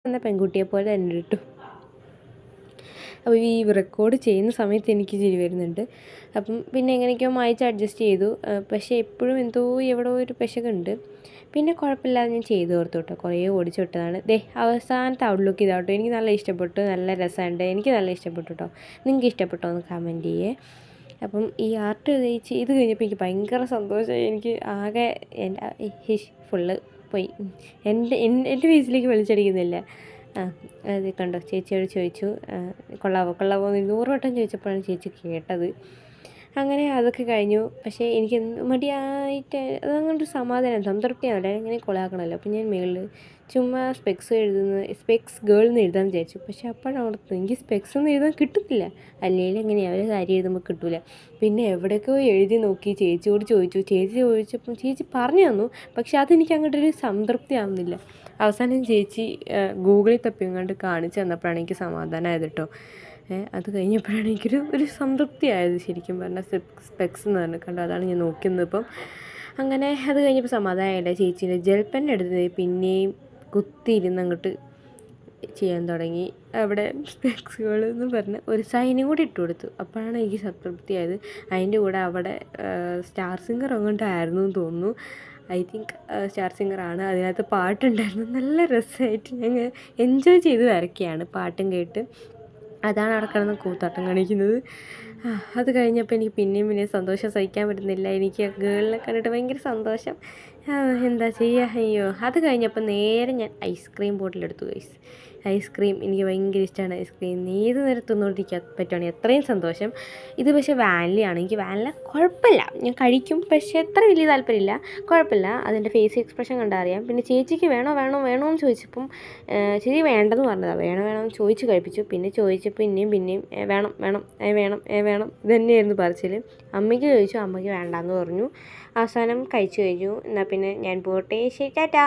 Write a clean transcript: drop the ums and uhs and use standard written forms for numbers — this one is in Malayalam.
എന്ന പെൺകുട്ടിയെ പോലെ തന്നെ ഇട്ടു. അപ്പോൾ ഈ റെക്കോർഡ് ചെയ്യുന്ന സമയത്ത് എനിക്ക് ചിരി വരുന്നുണ്ട്. അപ്പം പിന്നെ എങ്ങനെയൊക്കെയോ മായ്ച്ച് അഡ്ജസ്റ്റ് ചെയ്തു. പക്ഷേ എപ്പോഴും എന്തോ എവിടെയോ ഒരു പെശകുണ്ട്. പിന്നെ കുഴപ്പമില്ലാതെ ഞാൻ ചെയ്തു ഓർത്തു കേട്ടോ. കുറേ ഓടിച്ചു വിട്ടതാണ്. അവസാനത്തെ ഔട്ട്ലുക്ക് ഇതാട്ടോ. എനിക്ക് നല്ല ഇഷ്ടപ്പെട്ടു, നല്ല രസമുണ്ട്, എനിക്ക് നല്ല ഇഷ്ടപ്പെട്ടു കേട്ടോ. നിങ്ങൾക്ക് ഇഷ്ടപ്പെട്ടോ എന്ന് കമൻറ്റ് ചെയ്യേ. അപ്പം ഈ ആർട്ട് ചെയ്ത് കഴിഞ്ഞപ്പോൾ എനിക്ക് ഭയങ്കര സന്തോഷമായി. എനിക്ക് ആകെ എൻ്റെ ഫുള്ള് പോയി. എൻ്റെ ഫേസിലേക്ക് വെളിച്ചടിക്കുന്നില്ല. അത് കണ്ടോ, ചേച്ചിയോട് ചോദിച്ചു കൊള്ളാവോ എന്ന് 100 വട്ടം ചോദിച്ചപ്പോഴാണ് ചേച്ചി കേട്ടത്. അങ്ങനെ അതൊക്കെ കഴിഞ്ഞു. പക്ഷേ എനിക്ക് മടിയായിട്ട് അതങ്ങോട്ട് സംതൃപ്തിയാവില്ല. ഇങ്ങനെ കൊളാക്കണമല്ലോ. അപ്പോൾ ഞാൻ മുകളിൽ ചുമ്മാ സ്പെക്സ് ഗേൾ എന്ന് എഴുതാൻ വിചാരിച്ചു. പക്ഷേ അപ്പോഴാണ് എനിക്ക് സ്പെക്സ് ഒന്നും എഴുതാൻ കിട്ടുന്നില്ല. അല്ലെങ്കിൽ എങ്ങനെയാണ് ഒരു കാര്യം എഴുതുമ്പോൾ കിട്ടില്ല. പിന്നെ എവിടെയൊക്കെയോ എഴുതി നോക്കി, ചേച്ചിയോട് ചോദിച്ചു. ചേച്ചി ചോദിച്ചപ്പം ചേച്ചി പറഞ്ഞു തന്നു. പക്ഷേ അതെനിക്ക് അങ്ങോട്ടൊരു സംതൃപ്തി ആവുന്നില്ല. അവസാനം ചേച്ചി ഗൂഗിളിൽ തപ്പിങ്ങാണ്ട് കാണിച്ചു തന്നപ്പോഴാണ് എനിക്ക് സമാധാനമായത് കേട്ടോ. അത് കഴിഞ്ഞപ്പോഴാണ് ഒരു സംതൃപ്തി ആയത് ശരിക്കും പറഞ്ഞാൽ. സ്പെക്സ് എന്ന് പറഞ്ഞു കണ്ടോ, അതാണ് ഞാൻ നോക്കുന്നത് ഇപ്പം. അങ്ങനെ അത് കഴിഞ്ഞപ്പോൾ സമാധാനമായില്ല. ചേച്ചീൻ്റെ ജെൽ പെൻ എടുത്തത് പിന്നെയും കുത്തിയിരുന്ന് അങ്ങോട്ട് ചെയ്യാൻ തുടങ്ങി. അവിടെ സ്പെക്സുകൾ എന്ന് പറഞ്ഞ് ഒരു സൈനും കൂടി ഇട്ട് കൊടുത്തു. അപ്പോഴാണ് എനിക്ക് സംതൃപ്തിയായത്. അതിൻ്റെ കൂടെ അവിടെ സ്റ്റാർ സിംഗർ അങ്ങോട്ടായിരുന്നു എന്ന് തോന്നുന്നു. ഐ തിങ്ക് സ്റ്റാർ സിംഗറാണ്. അതിനകത്ത് പാട്ടുണ്ടായിരുന്നു. നല്ല രസമായിട്ട് ഞങ്ങൾ എൻജോയ് ചെയ്ത് വരയ്ക്കുകയാണ് പാട്ടും കേട്ട്. അതാണ് അവിടെ കിടന്ന് കൂത്താട്ടം കാണിക്കുന്നത്. അത് കഴിഞ്ഞപ്പോൾ എനിക്ക് പിന്നെയും സന്തോഷം സഹിക്കാൻ പറ്റുന്നില്ല. എനിക്ക് ആ ഗേളിനെ കണ്ടിട്ട് ഭയങ്കര സന്തോഷം. എന്താ ചെയ്യുക, അയ്യോ. അത് കഴിഞ്ഞപ്പോൾ നേരെ ഞാൻ ഐസ്ക്രീം ബോട്ടിലെടുത്തു ഗൈസ്. ഐസ്ക്രീം എനിക്ക് ഭയങ്കര ഇഷ്ടമാണ്. ഐസ്ക്രീം ഏത് നേരം തിന്നുകൊണ്ടിരിക്കാൻ പറ്റുവാണെങ്കിൽ അത്രയും സന്തോഷം. ഇത് പക്ഷേ വാനിലയാണ്. എനിക്ക് വാനില കുഴപ്പമില്ല, ഞാൻ കഴിക്കും. പക്ഷേ അത്ര വലിയ താല്പര്യമില്ല. കുഴപ്പമില്ല, അതിൻ്റെ ഫേസ് എക്സ്പ്രഷൻ കണ്ടാൽ അറിയാം. പിന്നെ ചേച്ചിക്ക് വേണോ എന്ന് ചോദിച്ചപ്പം ചേച്ചി വേണ്ടെന്ന് പറഞ്ഞതാണ്. വേണമെന്ന് ചോദിച്ച് കഴിപ്പിച്ചു. പിന്നെ ചോദിച്ചപ്പോൾ പിന്നെയും വേണം ഇത് തന്നെയായിരുന്നു പറച്ചിൽ. അമ്മയ്ക്ക് ചോദിച്ചു, അമ്മയ്ക്ക് വേണ്ടാന്ന് പറഞ്ഞു. അവസാനം കഴിച്ചു കഴിഞ്ഞു. എന്നാൽ പിന്നെ ഞാൻ പോട്ടെ, ശരി, ടാറ്റാ.